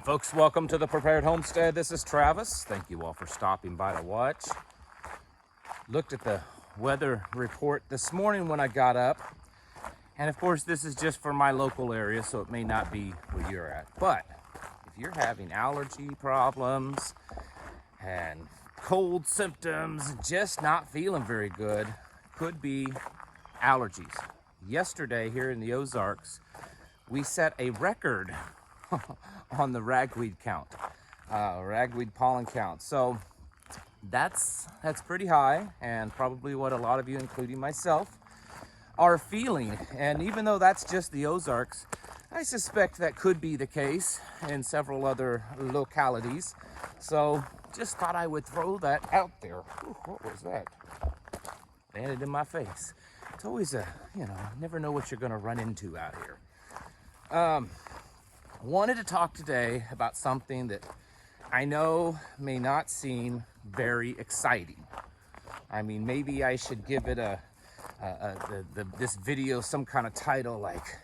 Hi folks, welcome to the Prepared Homestead. This is Travis. Thank you all for stopping by to watch. Looked at the weather report this morning when I got up. And of course this is just for my local area, so it may not be where you're at. But if you're having allergy problems and cold symptoms, just not feeling very good, could be allergies. Yesterday here in the Ozarks, we set a record on the ragweed count, ragweed pollen count. So that's pretty high, and probably what a lot of you, including myself, are feeling. And even though that's just the Ozarks, I suspect that could be the case in several other localities. So just thought I would throw that out there. Ooh, what was that? Landed in my face. It's always never know what you're gonna run into out here. Wanted to talk today about something that I know may not seem very exciting. I mean, maybe I should give it this video some kind of title like,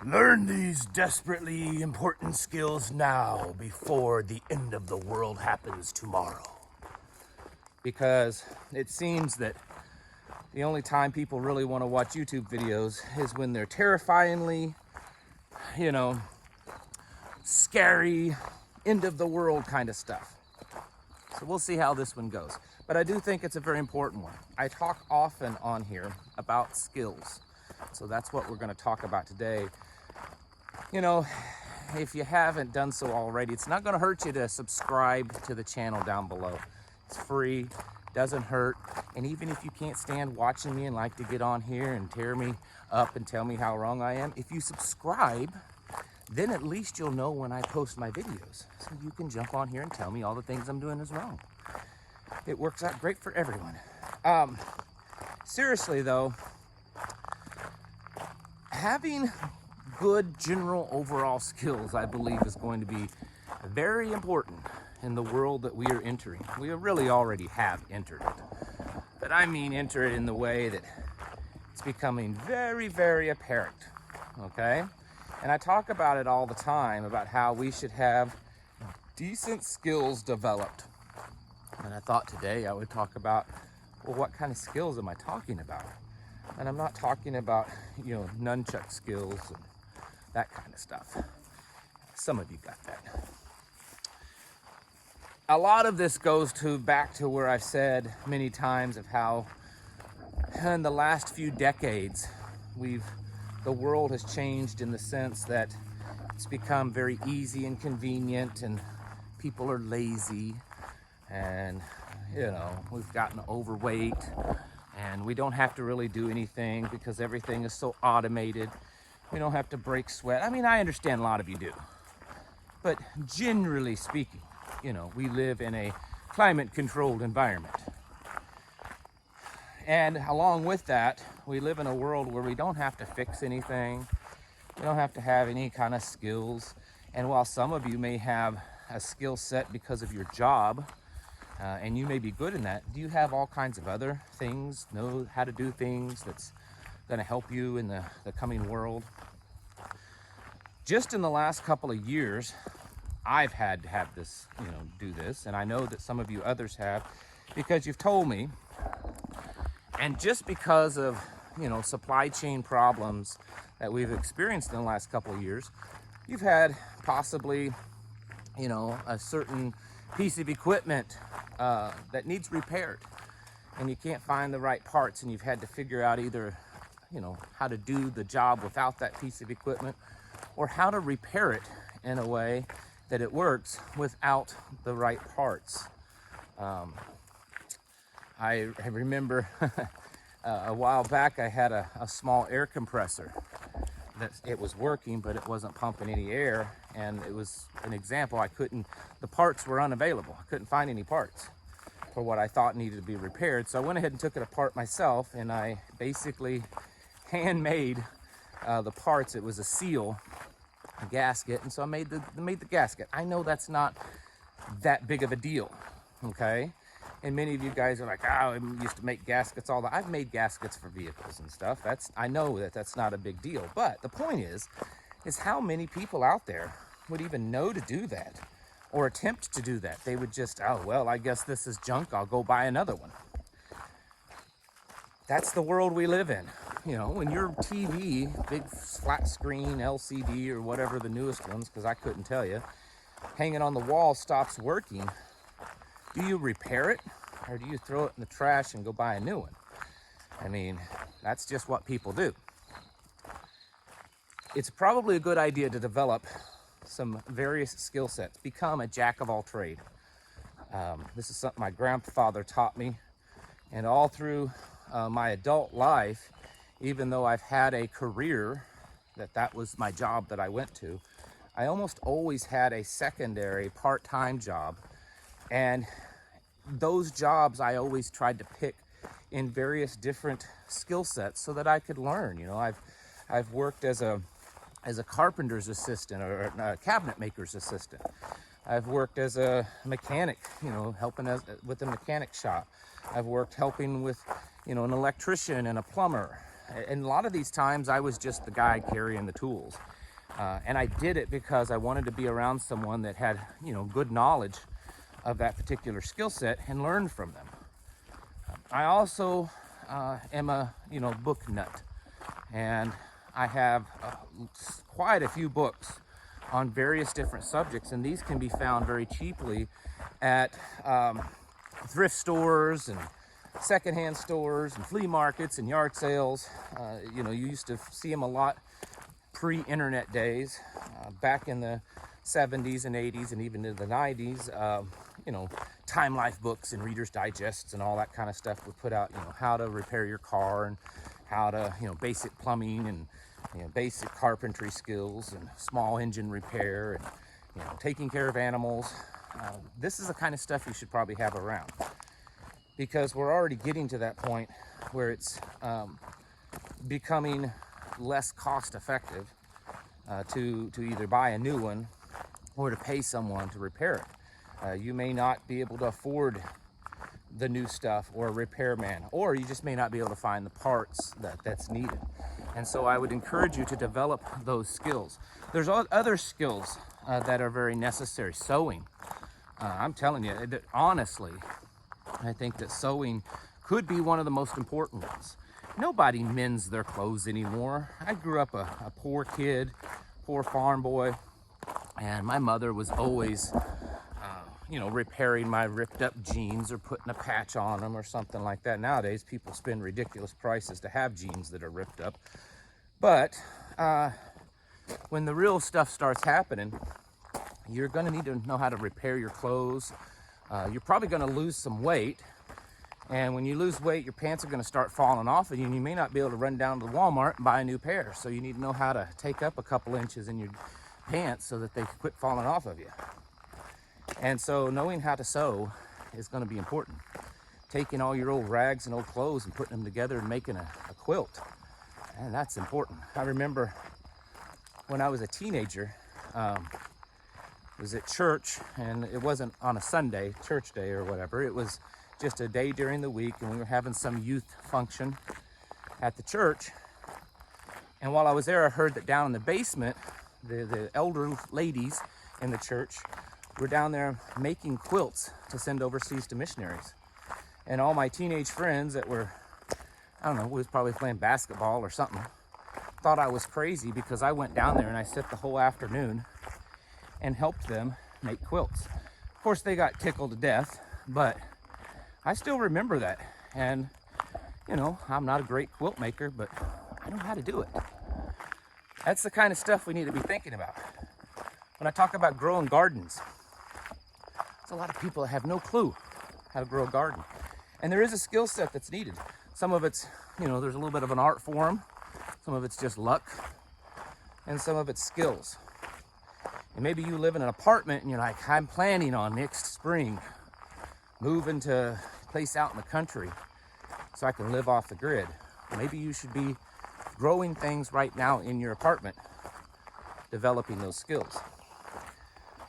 "Learn these desperately important skills now before the end of the world happens tomorrow." Because it seems that the only time people really want to watch YouTube videos is when they're terrifyingly, scary, end of the world kind of stuff. So we'll see how this one goes. But I do think it's a very important one. I talk often on here about skills. So that's what we're going to talk about today. If you haven't done so already, it's not going to hurt you to subscribe to the channel down below. It's free, doesn't hurt. And even if you can't stand watching me and like to get on here and tear me up and tell me how wrong I am, if you subscribe, then at least you'll know when I post my videos. So you can jump on here and tell me all the things I'm doing is wrong. It works out great for everyone. Seriously though, having good general overall skills, I believe, is going to be very important in the world that we are entering. We really already have entered it. But I mean enter it in the way that it's becoming very, very apparent, okay? And I talk about it all the time, about how we should have decent skills developed. And I thought today I would talk about, well, what kind of skills am I talking about? And I'm not talking about, nunchuck skills and that kind of stuff. Some of you got that. A lot of this goes back to where I've said many times of how in the last few decades, the world has changed in the sense that it's become very easy and convenient, and people are lazy, and we've gotten overweight, and we don't have to really do anything because everything is so automated. We don't have to break sweat. I mean, I understand a lot of you do, but generally speaking, we live in a climate controlled environment. And along with that, we live in a world where we don't have to fix anything. We don't have to have any kind of skills. And while some of you may have a skill set because of your job, and you may be good in that, do you have all kinds of other things, know how to do things that's going to help you in the coming world? Just in the last couple of years, I've had to have this, do this. And I know that some of you others have, because you've told me. And just because of, supply chain problems that we've experienced in the last couple of years, you've had possibly, a certain piece of equipment that needs repaired, and you can't find the right parts, and you've had to figure out either, how to do the job without that piece of equipment, or how to repair it in a way that it works without the right parts. I remember a while back I had a small air compressor that it was working, but it wasn't pumping any air, and it was an example. The parts were unavailable. I couldn't find any parts for what I thought needed to be repaired. So I went ahead and took it apart myself, and I basically handmade the parts. It was a seal, a gasket, and so I made the gasket. I know that's not that big of a deal, okay? And many of you guys are like, I used to make gaskets all that. I've made gaskets for vehicles and stuff. I know that's not a big deal. But the point is how many people out there would even know to do that or attempt to do that. They would just, oh, well, I guess this is junk. I'll go buy another one. That's the world we live in. You know, when your TV, big flat screen, LCD, or whatever the newest ones, because I couldn't tell you, hanging on the wall stops working, do you repair it or do you throw it in the trash and go buy a new one? I mean, that's just what people do. It's probably a good idea to develop some various skill sets, become a jack of all trade. This is something my grandfather taught me, and all through my adult life, even though I've had a career that was my job that I went to, I almost always had a secondary part-time job, and those jobs I always tried to pick in various different skill sets so that I could learn. You know, I've worked as a carpenter's assistant or a cabinet maker's assistant. I've worked as a mechanic, you know, helping with a mechanic shop. I've worked helping with, you know, an electrician and a plumber. And a lot of these times I was just the guy carrying the tools. And I did it because I wanted to be around someone that had, you know, good knowledge of that particular skill set and learn from them. I also am a, you know, book nut. And I have quite a few books on various different subjects, and these can be found very cheaply at thrift stores and secondhand stores and flea markets and yard sales. You know, you used to see them a lot pre-internet days, back in the 70s and 80s and even in the 90s. You know, Time Life books and Reader's Digests and all that kind of stuff would put out, you know, how to repair your car and how to, you know, basic plumbing and, you know, basic carpentry skills and small engine repair and, you know, taking care of animals. This is the kind of stuff you should probably have around, because we're already getting to that point where it's becoming less cost effective to either buy a new one or to pay someone to repair it. You may not be able to afford the new stuff or a repairman, or you just may not be able to find the parts that's needed. And so I would encourage you to develop those skills. There's other skills that are very necessary. Sewing. I'm telling you, honestly, I think that sewing could be one of the most important ones. Nobody mends their clothes anymore. I grew up a poor kid, poor farm boy, and my mother was always you know, repairing my ripped up jeans or putting a patch on them or something like that. Nowadays, people spend ridiculous prices to have jeans that are ripped up. But when the real stuff starts happening, you're gonna need to know how to repair your clothes. You're probably gonna lose some weight. And when you lose weight, your pants are gonna start falling off of you, and you may not be able to run down to Walmart and buy a new pair. So you need to know how to take up a couple inches in your pants so that they quit falling off of you. And so knowing how to sew is going to be important. Taking all your old rags and old clothes and putting them together and making a quilt. And that's important. I remember when I was a teenager, was at church, and it wasn't on a Sunday, church day or whatever. It was just a day during the week, and we were having some youth function at the church. And while I was there, I heard that down in the basement, the elder ladies in the church were down there making quilts to send overseas to missionaries. And all my teenage friends that were, I don't know, was probably playing basketball or something, thought I was crazy because I went down there and I sat the whole afternoon and helped them make quilts. Of course, they got tickled to death, but I still remember that. And, you know, I'm not a great quilt maker, but I know how to do it. That's the kind of stuff we need to be thinking about. When I talk about growing gardens, there's a lot of people that have no clue how to grow a garden. And there is a skill set that's needed. Some of it's, you know, there's a little bit of an art form. Some of it's just luck. And some of it's skills. And maybe you live in an apartment and you're like, I'm planning on next spring moving to a place out in the country so I can live off the grid. Maybe you should be growing things right now in your apartment, developing those skills.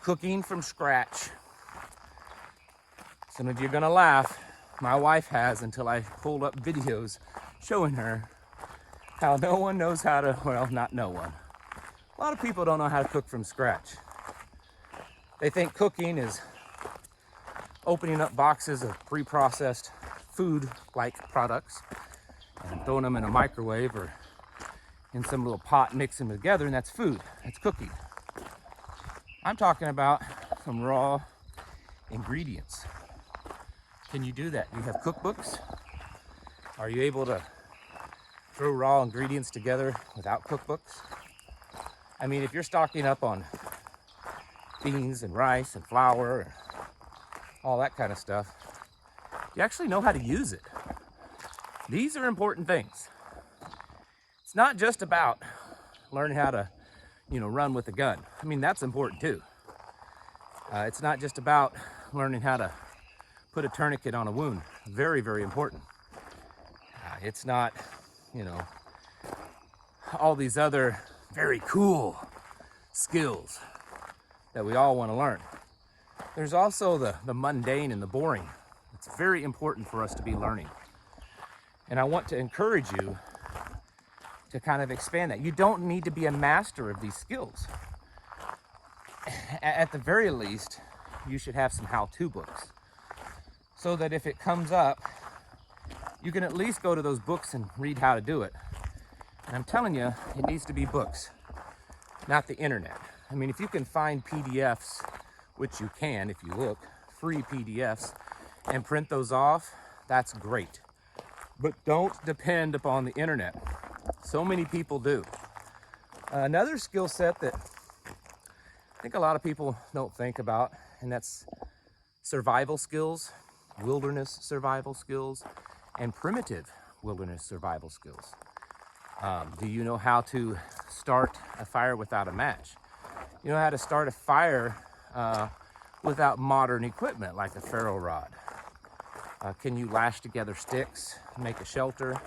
Cooking from scratch. Some of you are gonna laugh. My wife has, until I pulled up videos showing her how no one knows how to, well, not no one. A lot of people don't know how to cook from scratch. They think cooking is opening up boxes of pre-processed food-like products and throwing them in a microwave or in some little pot, mixing them together, and that's food. That's cooking. I'm talking about some raw ingredients. Can you do that? Do you have cookbooks? Are you able to throw raw ingredients together without cookbooks? I mean, if you're stocking up on beans and rice and flour and all that kind of stuff, you actually know how to use it. These are important things. It's not just about learning how to, run with a gun. I mean, that's important too. It's not just about learning how to put a tourniquet on a wound. Very, very important. It's not, all these other very cool skills that we all want to learn. There's also the mundane and the boring. It's very important for us to be learning. And I want to encourage you to kind of expand that. You don't need to be a master of these skills. At the very least, you should have some how-to books so that if it comes up, you can at least go to those books and read how to do it. And I'm telling you, it needs to be books, not the internet. I mean, if you can find PDFs, which you can if you look, free PDFs, and print those off, that's great. But don't depend upon the internet. So many people do. Another skill set that I think a lot of people don't think about, and that's survival skills, wilderness survival skills, and primitive wilderness survival skills. Do you know how to start a fire without a match? You know how to start a fire without modern equipment like a ferro rod? Can you lash together sticks, make a shelter?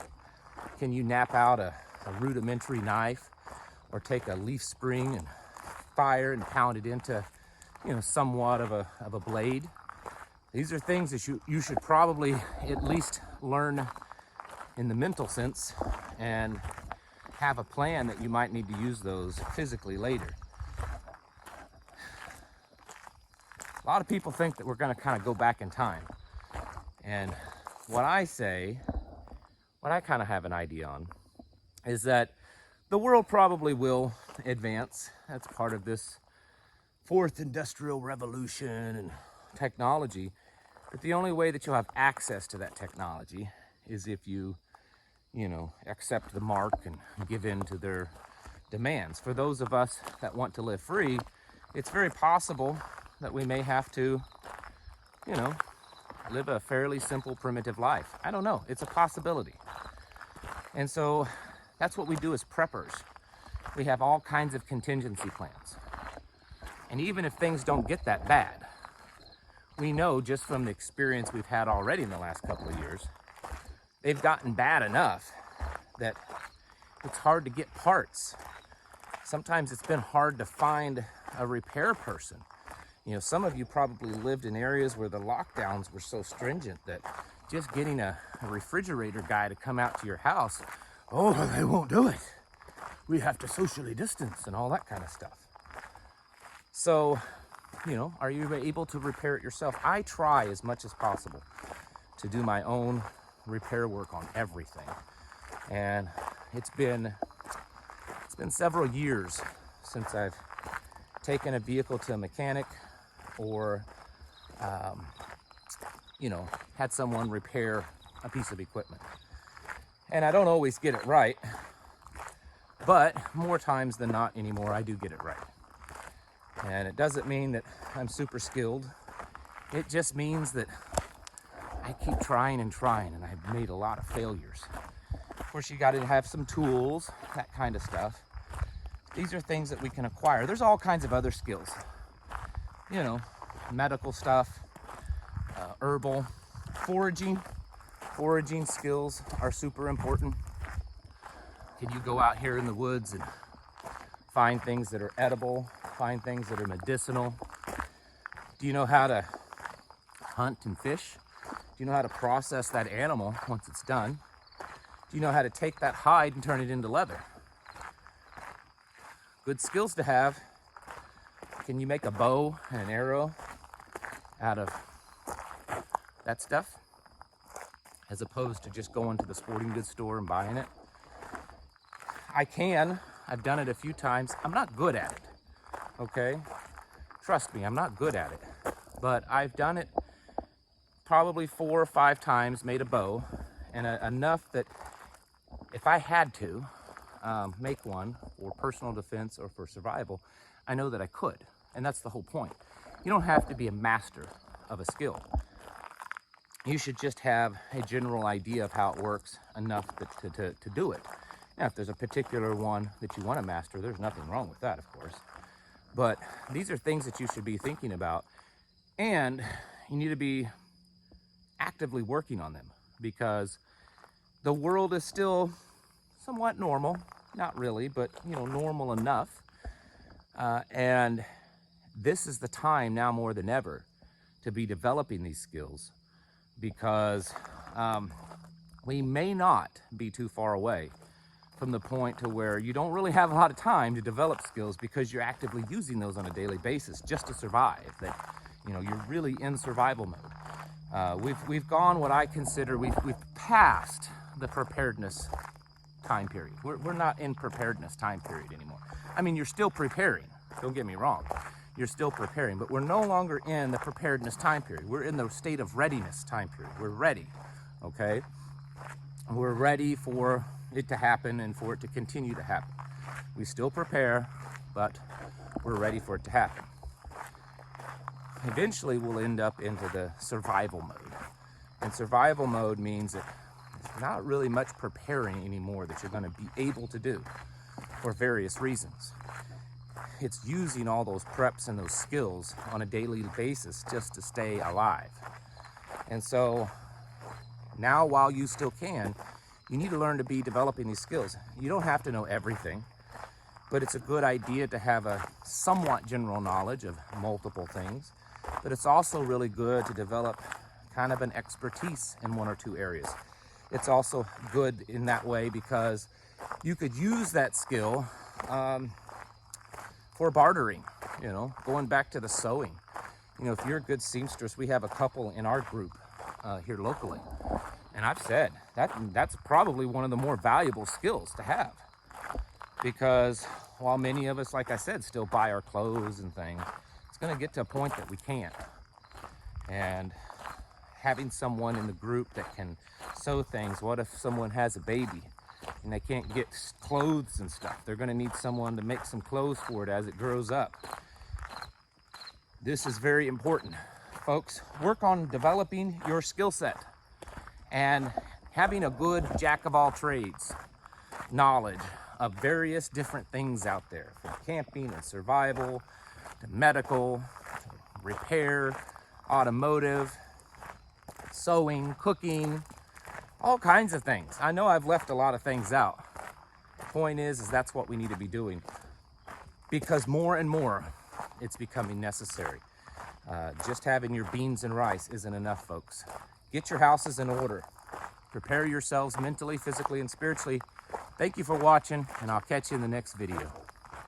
Can you nap out a rudimentary knife or take a leaf spring and fire and pound it into, somewhat of a blade? These are things that you should probably at least learn in the mental sense and have a plan that you might need to use those physically later. A lot of people think that we're going to kind of go back in time. And what I kind of have an idea on is that the world probably will advance. That's part of this fourth industrial revolution and technology. But the only way that you'll have access to that technology is if you, accept the mark and give in to their demands. For those of us that want to live free, it's very possible that we may have to, live a fairly simple, primitive life. I don't know. It's a possibility. And so that's what we do as preppers. We have all kinds of contingency plans. And even if things don't get that bad, we know just from the experience we've had already in the last couple of years, they've gotten bad enough that it's hard to get parts. Sometimes it's been hard to find a repair person. Some of you probably lived in areas where the lockdowns were so stringent that just getting a refrigerator guy to come out to your house, they won't do it. We have to socially distance and all that kind of stuff. So, are you able to repair it yourself? I try as much as possible to do my own repair work on everything. And it's been several years since I've taken a vehicle to a mechanic or, had someone repair a piece of equipment. And I don't always get it right, but more times than not anymore, I do get it right. And it doesn't mean that I'm super skilled. It just means that I keep trying and trying, and I've made a lot of failures. Of course, you got to have some tools, that kind of stuff. These are things that we can acquire. There's all kinds of other skills. Medical stuff, herbal, foraging. Foraging skills are super important. Can you go out here in the woods and find things that are edible, find things that are medicinal? Do you know how to hunt and fish? Do you know how to process that animal once it's done? Do you know how to take that hide and turn it into leather? Good skills to have. can you make a bow and an arrow out of that stuff, as opposed to just going to the sporting goods store and buying it? I can. I've done it a few times. I'm not good at it, okay? Trust me, I'm not good at it. But I've done it probably 4 or 5 times, made a bow, and enough that if I had to make one for personal defense or for survival, I know that I could. And that's the whole point. You don't have to be a master of a skill. You should just have a general idea of how it works enough to do it. Now, if there's a particular one that you want to master, there's nothing wrong with that, of course. But these are things that you should be thinking about, and you need to be actively working on them, because the world is still somewhat normal. Not really, but normal enough. And this is the time now more than ever to be developing these skills, because we may not be too far away from the point to where you don't really have a lot of time to develop skills, because you're actively using those on a daily basis just to survive. That you're really in survival mode. We've gone what I consider we've passed the preparedness time period. We're not in preparedness time period anymore. I mean, you're still preparing. Don't get me wrong. You're still preparing, but we're no longer in the preparedness time period. We're in the state of readiness time period. We're ready, okay? We're ready for it to happen and for it to continue to happen. We still prepare, but we're ready for it to happen. Eventually, we'll end up into the survival mode. And survival mode means that there's not really much preparing anymore that you're going to be able to do for various reasons. It's using all those preps and those skills on a daily basis just to stay alive. And so now, while you still can, you need to learn to be developing these skills. You don't have to know everything, but it's a good idea to have a somewhat general knowledge of multiple things. But it's also really good to develop kind of an expertise in 1 or 2 areas. It's also good in that way because you could use that skill for bartering, going back to the sewing. If you're a good seamstress, we have a couple in our group here locally. And I've said that's probably one of the more valuable skills to have, because while many of us, like I said, still buy our clothes and things, it's going to get to a point that we can't. And having someone in the group that can sew things, what if someone has a baby and they can't get clothes and stuff? They're going to need someone to make some clothes for it as it grows up. This is very important. Folks, work on developing your skill set and having a good jack of all trades knowledge of various different things out there, from camping and survival to medical, to repair, automotive, sewing, cooking, all kinds of things. I know I've left a lot of things out. The point is that's what we need to be doing, because more and more it's becoming necessary. Just having your beans and rice isn't enough, folks. Get your houses in order. Prepare yourselves mentally, physically, and spiritually. Thank you for watching, and I'll catch you in the next video.